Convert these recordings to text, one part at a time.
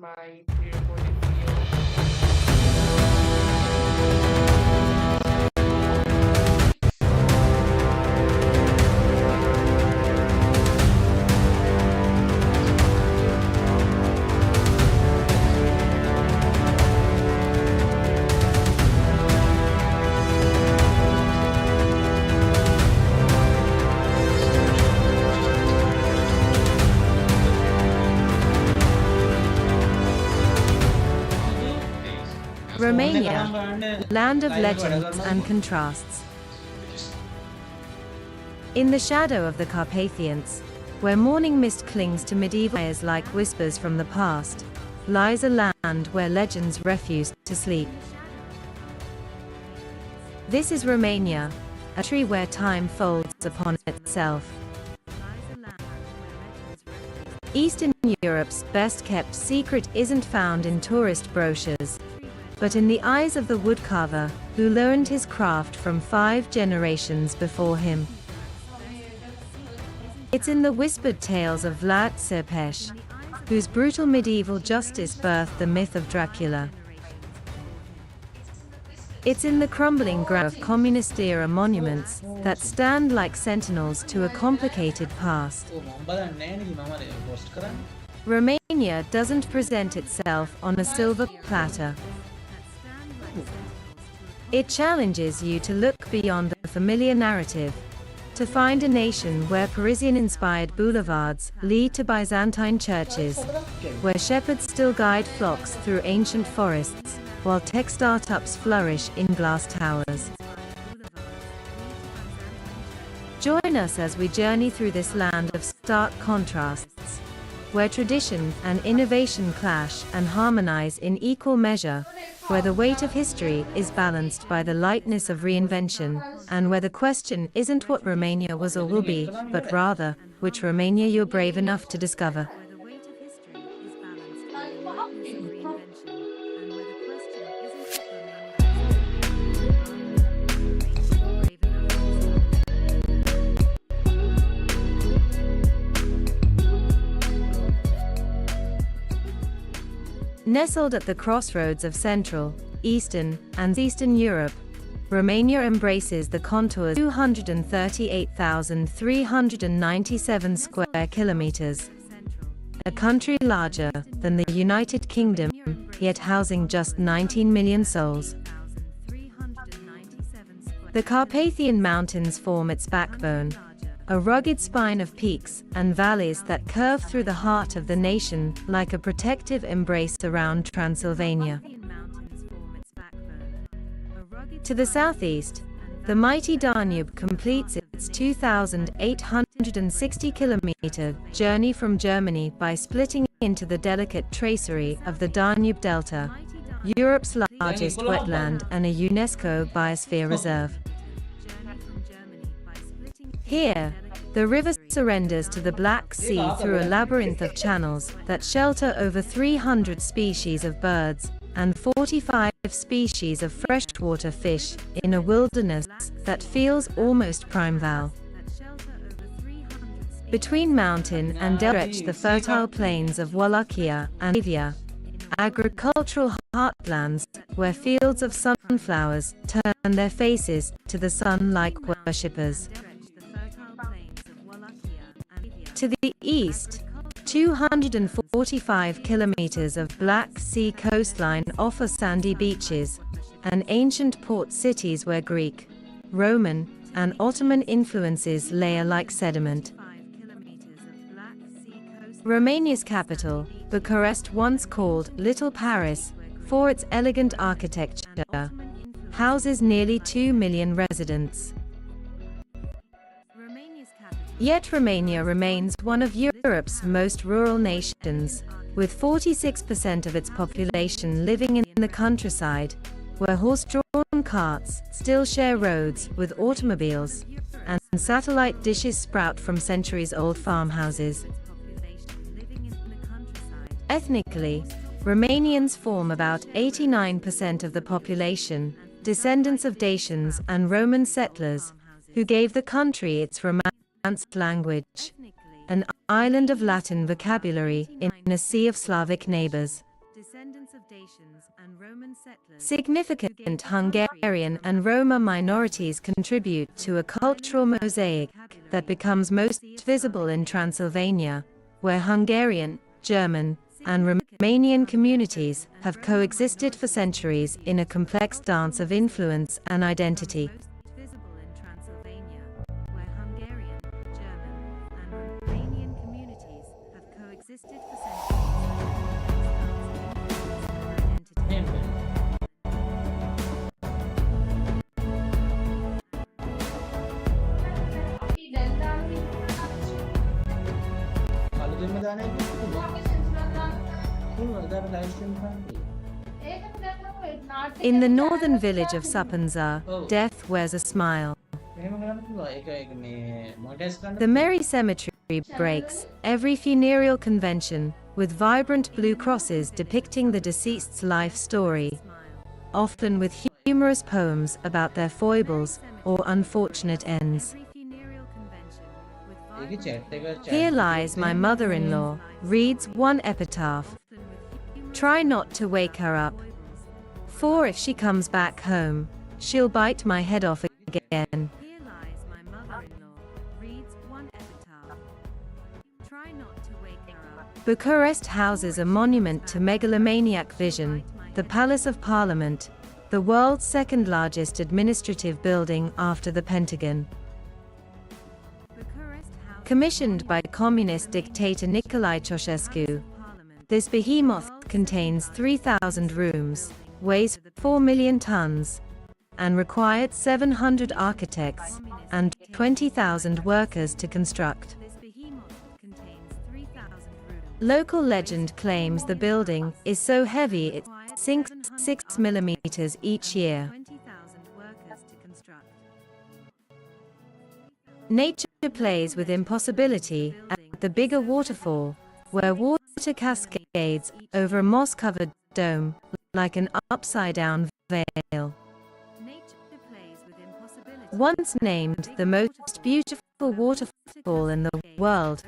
my pre-recorded Romania, land of legends and contrasts. In the shadow of the Carpathians, where morning mist clings to medieval airs like whispers from the past, lies a land where legends refuse to sleep. This is Romania, a tree where time folds upon itself. Eastern Europe's best-kept secret isn't found in tourist brochures, but in the eyes of the woodcarver, who learned his craft from 5 generations before him. It's in the whispered tales of Vlad Tepes, whose brutal medieval justice birthed the myth of Dracula. It's in the crumbling ground of communist-era monuments that stand like sentinels to a complicated past. Romania doesn't present itself on a silver platter. It challenges you to look beyond the familiar narrative, to find a nation where Parisian-inspired boulevards lead to Byzantine churches, where shepherds still guide flocks through ancient forests, while tech startups flourish in glass towers. Join us as we journey through this land of stark contrasts, where tradition and innovation clash and harmonize in equal measure, where the weight of history is balanced by the lightness of reinvention, and where the question isn't what Romania was or will be, but rather, which Romania you're brave enough to discover. Nestled at the crossroads of Central, Eastern, and Eastern Europe, Romania embraces the contours 238,397 square kilometers. A country larger than the United Kingdom, yet housing just 19 million souls. The Carpathian Mountains form its backbone, a rugged spine of peaks and valleys that curve through the heart of the nation like a protective embrace around Transylvania. To the southeast, the mighty Danube completes its 2,860-kilometer journey from Germany by splitting into the delicate tracery of the Danube Delta, Europe's largest wetland and a UNESCO Biosphere Reserve. Here, the river surrenders to the Black Sea through a labyrinth of channels that shelter over 300 species of birds and 45 species of freshwater fish in a wilderness that feels almost primeval. Between mountain and delta stretch the fertile plains of Wallachia and Moravia, agricultural heartlands where fields of sunflowers turn their faces to the sun like worshippers. To the east, 245 kilometers of Black Sea coastline offer sandy beaches and ancient port cities where Greek, Roman, and Ottoman influences layer like sediment. Romania's capital, Bucharest, once called Little Paris for its elegant architecture, houses nearly 2 million residents. Yet Romania remains one of Europe's most rural nations, with 46% of its population living in the countryside, where horse-drawn carts still share roads with automobiles, and satellite dishes sprout from centuries-old farmhouses. Ethnically, Romanians form about 89% of the population, descendants of Dacians and Roman settlers, who gave the country its Romance language, an island of Latin vocabulary in a sea of Slavic neighbors. Significant Hungarian and Roma minorities contribute to a cultural mosaic that becomes most visible in Transylvania, where Hungarian, German, and Romanian communities have coexisted for centuries in a complex dance of influence and identity. In the northern village of Sapanza, death wears a smile. The merry cemetery breaks every funereal convention with vibrant blue crosses depicting the deceased's life story, often with humorous poems about their foibles or unfortunate ends. Here lies my mother-in-law, reads one epitaph. Try not to wake her up, for if she comes back home, she'll bite my head off again. Bucharest houses a monument to megalomaniac vision, the Palace of Parliament, the world's second largest administrative building after the Pentagon. Commissioned by communist dictator Nicolae Ceausescu, this behemoth contains 3,000 rooms, weighs 4 million tons, and required 700 architects and 20,000 workers to construct. Local legend claims the building is so heavy it sinks 6 millimeters each year. Nature plays with impossibility at the bigger waterfall, where water cascades over a moss-covered dome like an upside-down veil. Once named the most beautiful waterfall in the world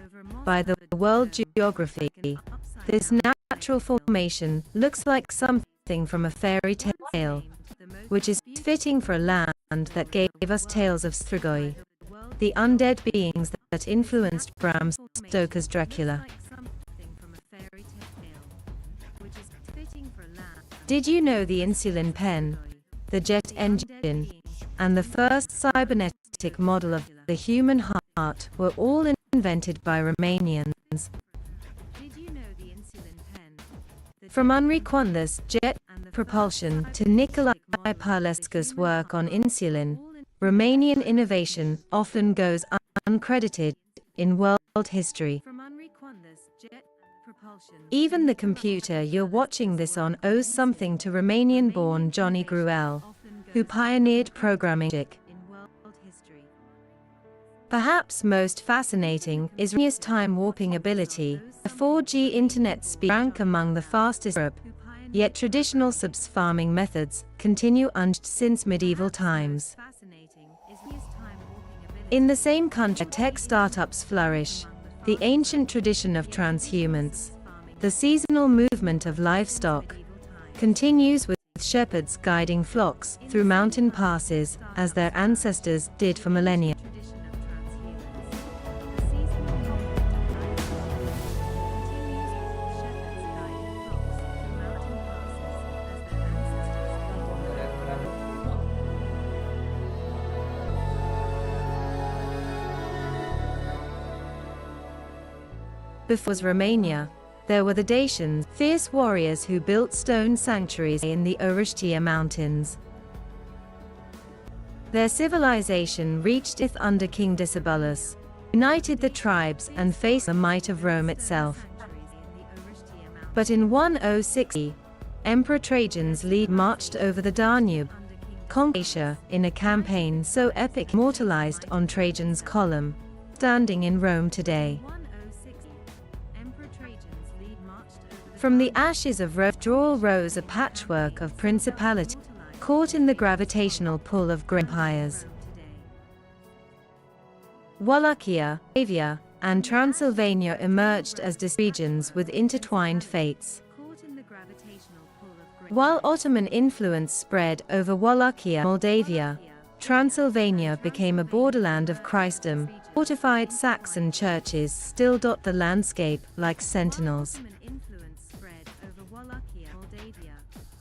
by the World Geography, this natural formation looks like something from a fairy tale, which is fitting for a land that gave us tales of Strigoi, the undead beings that influenced Bram Stoker's Dracula. Did you know the insulin pen, the jet engine, and the first cybernetic model of the human heart were all invented by Romanians? From Henri Coandă's jet propulsion to Nicolae Pălescu's work on insulin, Romanian innovation often goes uncredited in world history. Even the computer you're watching this on owes something to Romanian-born Johnny Gruelle, who pioneered programming. Perhaps most fascinating is Romania's time-warping ability. A 4G internet speed rank among the fastest in Europe, yet traditional subs farming methods continue unchanged since medieval times. In the same country, tech startups flourish. The ancient tradition of transhumance, the seasonal movement of livestock, continues with shepherds guiding flocks through mountain passes as their ancestors did for millennia. Before was Romania, there were the Dacians, fierce warriors who built stone sanctuaries in the Orăștia mountains. Their civilization reached its under King Decebalus, united the tribes and faced the might of Rome itself. But in 106, Emperor Trajan's lead marched over the Danube, conquering Asia in a campaign so epic immortalized on Trajan's column, standing in Rome today. From the ashes of Rome rose a patchwork of principalities, caught in the gravitational pull of great empires. Wallachia, Moravia, and Transylvania emerged as distinct regions with intertwined fates. While Ottoman influence spread over Wallachia, Moldavia, Transylvania became a borderland of Christendom. Fortified Saxon churches still dot the landscape like sentinels.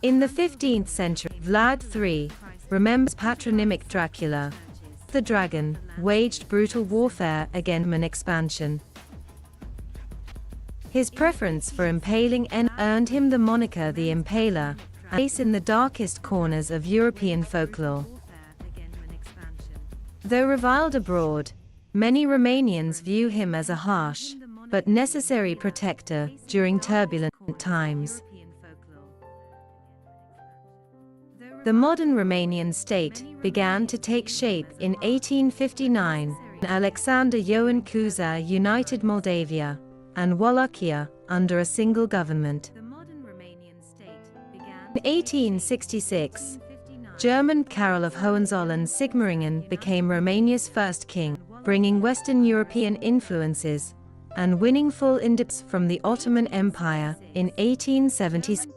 In the 15th century, Vlad III remembers patronymic Dracula. The dragon waged brutal warfare against Ottoman expansion. His preference for impaling earned him the moniker the Impaler, a place in the darkest corners of European folklore. Though reviled abroad, many Romanians view him as a harsh, but necessary protector during turbulent times. The modern Romanian state began to take shape in 1859 when Alexander Ioan Cuza united Moldavia and Wallachia under a single government. In 1866, German Carol of Hohenzollern-Sigmaringen became Romania's first king, bringing Western European influences and winning full independence from the Ottoman Empire in 1876.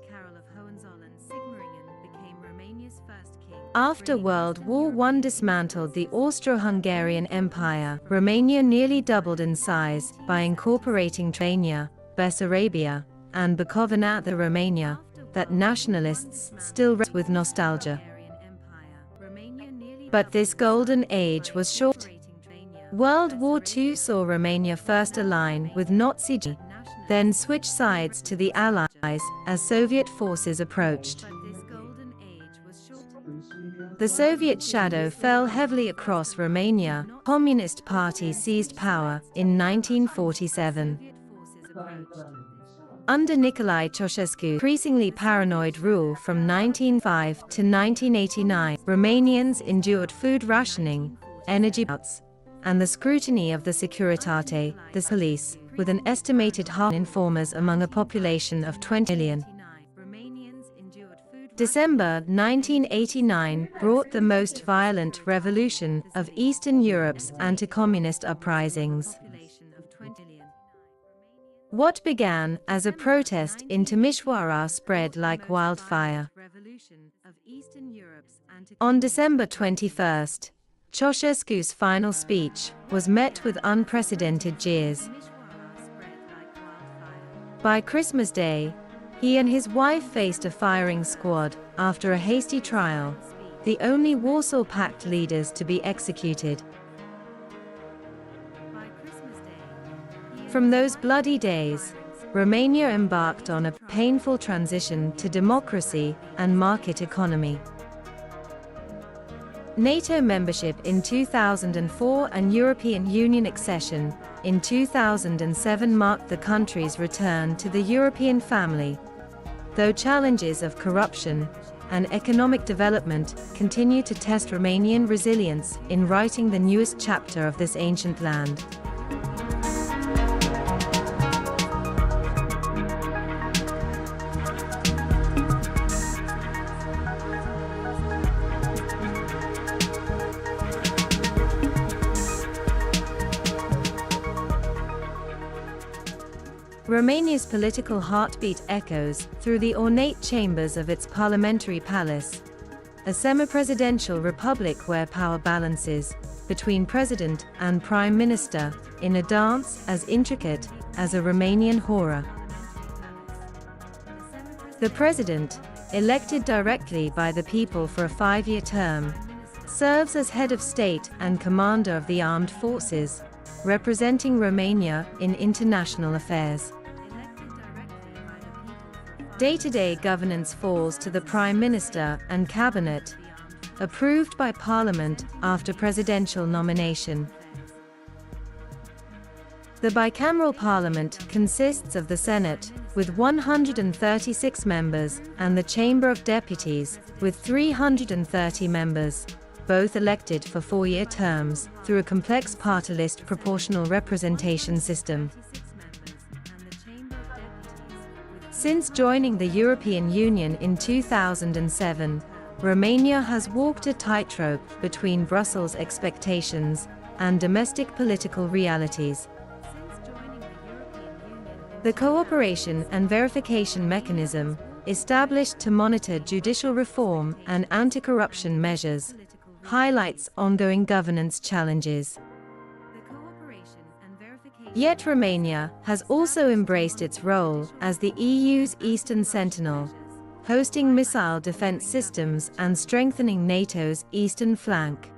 After World War I dismantled the Austro-Hungarian Empire, Romania nearly doubled in size by incorporating Transylvania, Bessarabia, and Bukovina, the Romania that nationalists still rest with nostalgia. But this golden age was short. World War II saw Romania first align with Nazi Germany, then switch sides to the Allies as Soviet forces approached. The Soviet shadow fell heavily across Romania. The Communist Party seized power in 1947. Under Nicolae Ceausescu's increasingly paranoid rule from 1905 to 1989, Romanians endured food rationing, energy blackouts, and the scrutiny of the Securitate, the police, with an estimated half informers among a population of 20 million. December 1989 brought the most violent revolution of Eastern Europe's anti-communist uprisings. What began as a protest in Timișoara spread like wildfire. On December 21, Ceausescu's final speech was met with unprecedented jeers. By Christmas Day, he and his wife faced a firing squad after a hasty trial, the only Warsaw Pact leaders to be executed. From those bloody days, Romania embarked on a painful transition to democracy and market economy. NATO membership in 2004 and European Union accession in 2007 marked the country's return to the European family, though challenges of corruption and economic development continue to test Romanian resilience in writing the newest chapter of this ancient land. Romania's political heartbeat echoes through the ornate chambers of its parliamentary palace, a semi-presidential republic where power balances between president and prime minister in a dance as intricate as a Romanian hora. The president, elected directly by the people for a 5-year term, serves as head of state and commander of the armed forces, representing Romania in international affairs. Day-to-day governance falls to the Prime Minister and Cabinet, approved by Parliament after presidential nomination. The bicameral Parliament consists of the Senate, with 136 members, and the Chamber of Deputies, with 330 members, both elected for 4-year terms, through a complex party-list proportional representation system. Since joining the European Union in 2007, Romania has walked a tightrope between Brussels' expectations and domestic political realities. The cooperation and verification mechanism, established to monitor judicial reform and anti-corruption measures, highlights ongoing governance challenges. Yet Romania has also embraced its role as the EU's Eastern Sentinel, hosting missile defense systems and strengthening NATO's eastern flank.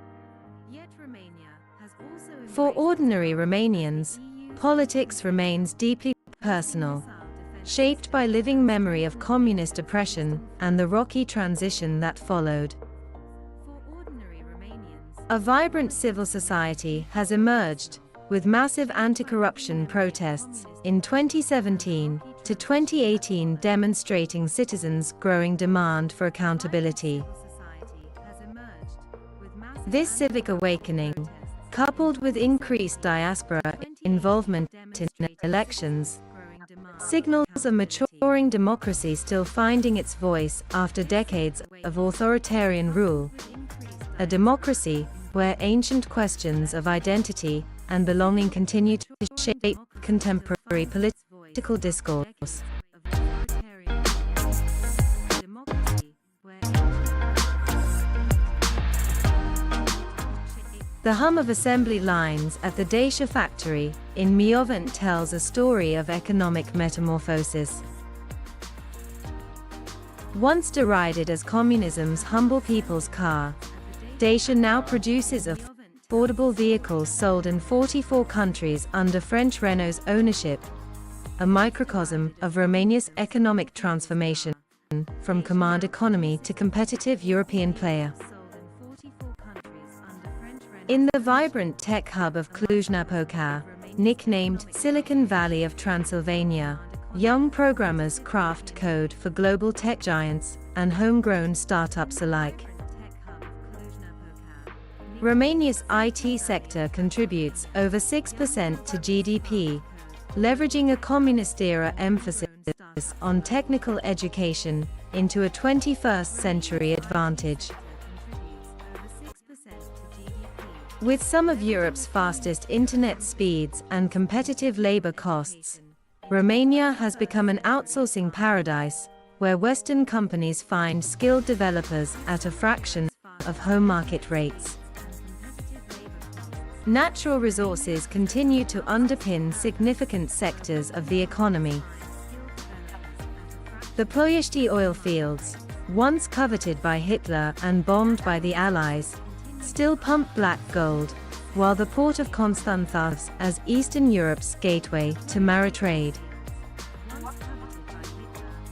For ordinary Romanians, politics remains deeply personal, shaped by living memory of communist oppression and the rocky transition that followed. A vibrant civil society has emerged, with massive anti-corruption protests in 2017 to 2018 demonstrating citizens' growing demand for accountability. This civic awakening, coupled with increased diaspora involvement in elections, signals a maturing democracy still finding its voice after decades of authoritarian rule. A democracy where ancient questions of identity and belonging continue to shape contemporary political discourse. The hum of assembly lines at the Dacia factory in Miovent tells a story of economic metamorphosis. Once derided as communism's humble people's car, Dacia now produces affordable vehicles sold in 44 countries under French Renault's ownership, a microcosm of Romania's economic transformation from command economy to competitive European player. In the vibrant tech hub of Cluj-Napoca, nicknamed Silicon Valley of Transylvania, young programmers craft code for global tech giants and homegrown startups alike. Romania's IT sector contributes over 6% to GDP, leveraging a communist-era emphasis on technical education into a 21st century advantage. With some of Europe's fastest internet speeds and competitive labor costs, Romania has become an outsourcing paradise, where Western companies find skilled developers at a fraction of home market rates. Natural resources continue to underpin significant sectors of the economy. The Ploiești oil fields, once coveted by Hitler and bombed by the Allies, still pump black gold, while the port of Constanța serves as Eastern Europe's gateway to maritrade.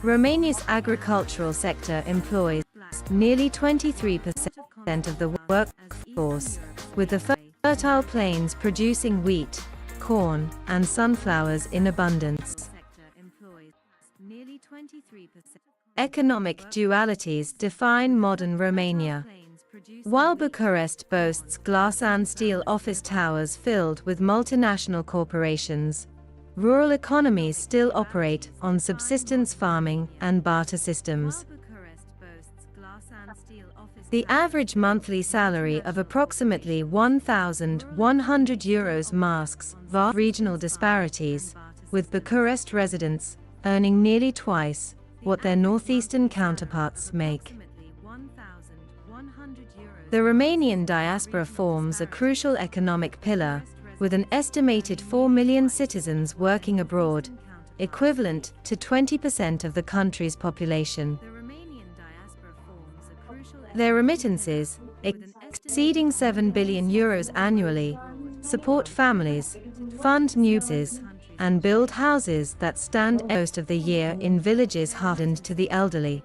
Romania's agricultural sector employs nearly 23% of the workforce, with the fertile plains producing wheat, corn, and sunflowers in abundance. Economic dualities define modern Romania. While Bucharest boasts glass and steel office towers filled with multinational corporations, rural economies still operate on subsistence farming and barter systems. The average monthly salary of approximately €1,100 masks vast regional disparities, with Bucharest residents earning nearly twice what their northeastern counterparts make. The Romanian diaspora forms a crucial economic pillar, with an estimated 4 million citizens working abroad, equivalent to 20% of the country's population. Their remittances, exceeding €7 billion annually, support families, fund new businesses, and build houses that stand most of the year in villages hardened to the elderly.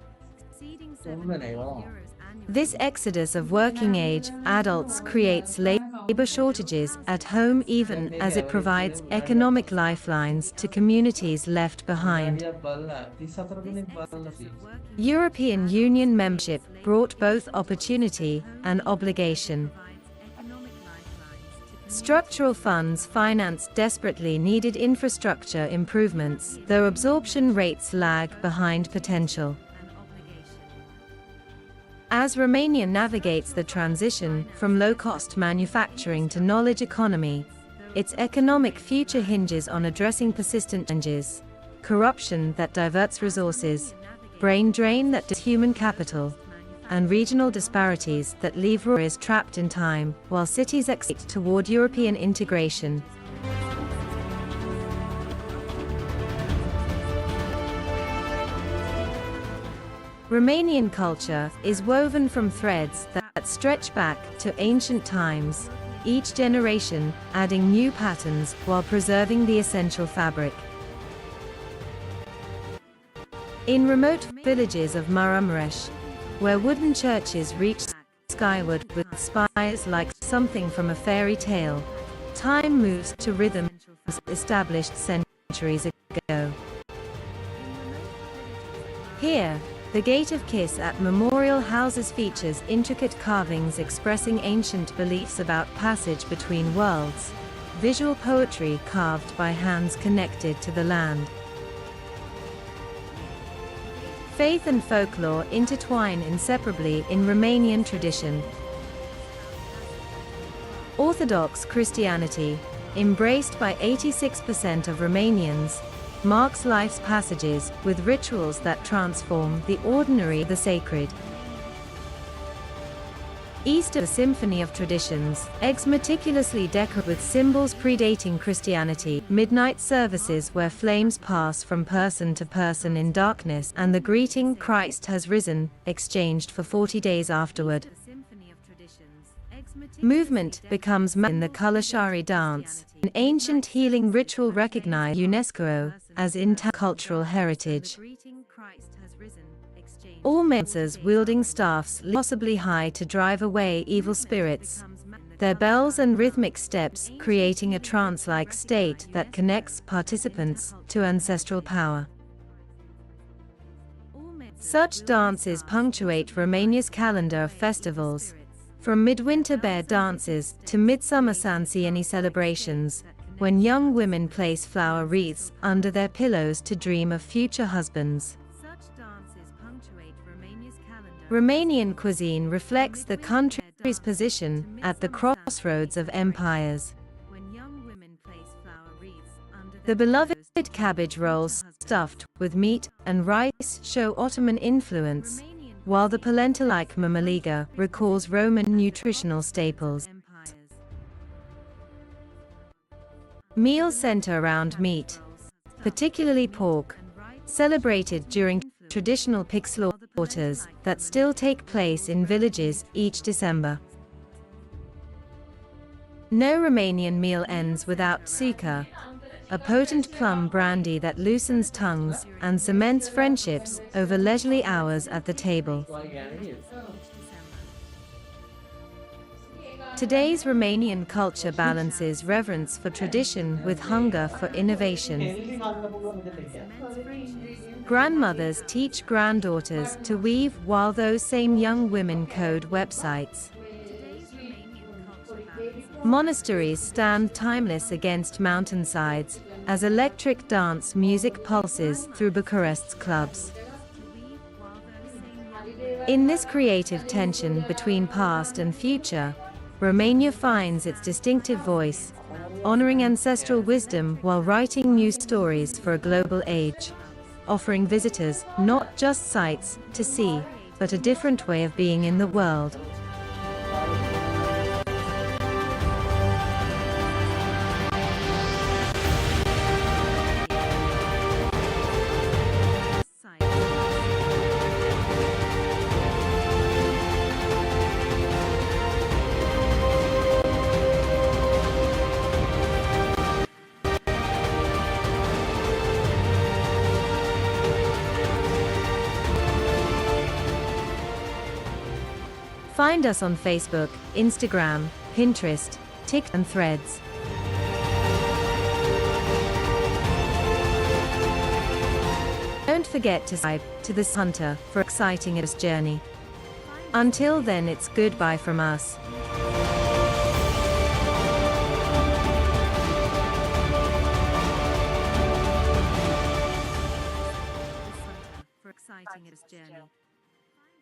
This exodus of working-age adults creates labor shortages at home even as it provides economic lifelines to communities left behind. European Union membership brought both opportunity and obligation. Structural funds finance desperately needed infrastructure improvements, though absorption rates lag behind potential. As Romania navigates the transition from low-cost manufacturing to knowledge economy, its economic future hinges on addressing persistent challenges: corruption that diverts resources, brain drain that does human capital, and regional disparities that leave rurals trapped in time, while cities accelerate toward European integration. Romanian culture is woven from threads that stretch back to ancient times, each generation adding new patterns while preserving the essential fabric. In remote villages of Maramuresh, where wooden churches reach skyward with spires like something from a fairy tale, time moves to rhythms established centuries ago. Here, the Gate of Kiss at memorial houses features intricate carvings expressing ancient beliefs about passage between worlds, visual poetry carved by hands connected to the land. Faith and folklore intertwine inseparably in Romanian tradition. Orthodox Christianity, embraced by 86% of Romanians, marks life's passages with rituals that transform the ordinary the sacred. Easter, a symphony of traditions, eggs meticulously decorated with symbols predating Christianity, midnight services where flames pass from person to person in darkness, and the greeting "Christ has risen," exchanged for 40 days afterward. Movement becomes in the Kalashari dance, an ancient healing ritual recognized UNESCO as intercultural heritage. All dancers wielding staffs possibly high to drive away evil spirits, their bells and rhythmic steps creating a trance-like state that connects participants to ancestral power. Such dances punctuate Romania's calendar of festivals, from midwinter bear dances to midsummer Sansieni celebrations, when young women place flower wreaths under their pillows to dream of future husbands. Romanian cuisine reflects the country's position at the crossroads of empires. The beloved cabbage rolls stuffed with meat and rice show Ottoman influence, while the polenta-like mamaliga recalls Roman nutritional staples. Meals center around meat, particularly pork, celebrated during traditional pig slaughters that still take place in villages each December. No Romanian meal ends without suca, a potent plum brandy that loosens tongues and cements friendships over leisurely hours at the table. Today's Romanian culture balances reverence for tradition with hunger for innovation. Grandmothers teach granddaughters to weave while those same young women code websites. Monasteries stand timeless against mountainsides as electric dance music pulses through Bucharest's clubs. In this creative tension between past and future, Romania finds its distinctive voice, honoring ancestral wisdom while writing new stories for a global age, offering visitors not just sights to see, but a different way of being in the world. Find us on Facebook, Instagram, Pinterest, TikTok, and Threads. Don't forget to subscribe to the Scenic Hunter for exciting journey. Until then, it's goodbye from us.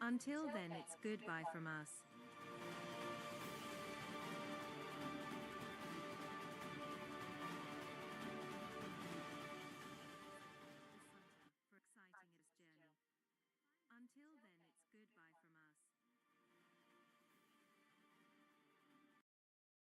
Until then, it's goodbye from us. goodbye from us.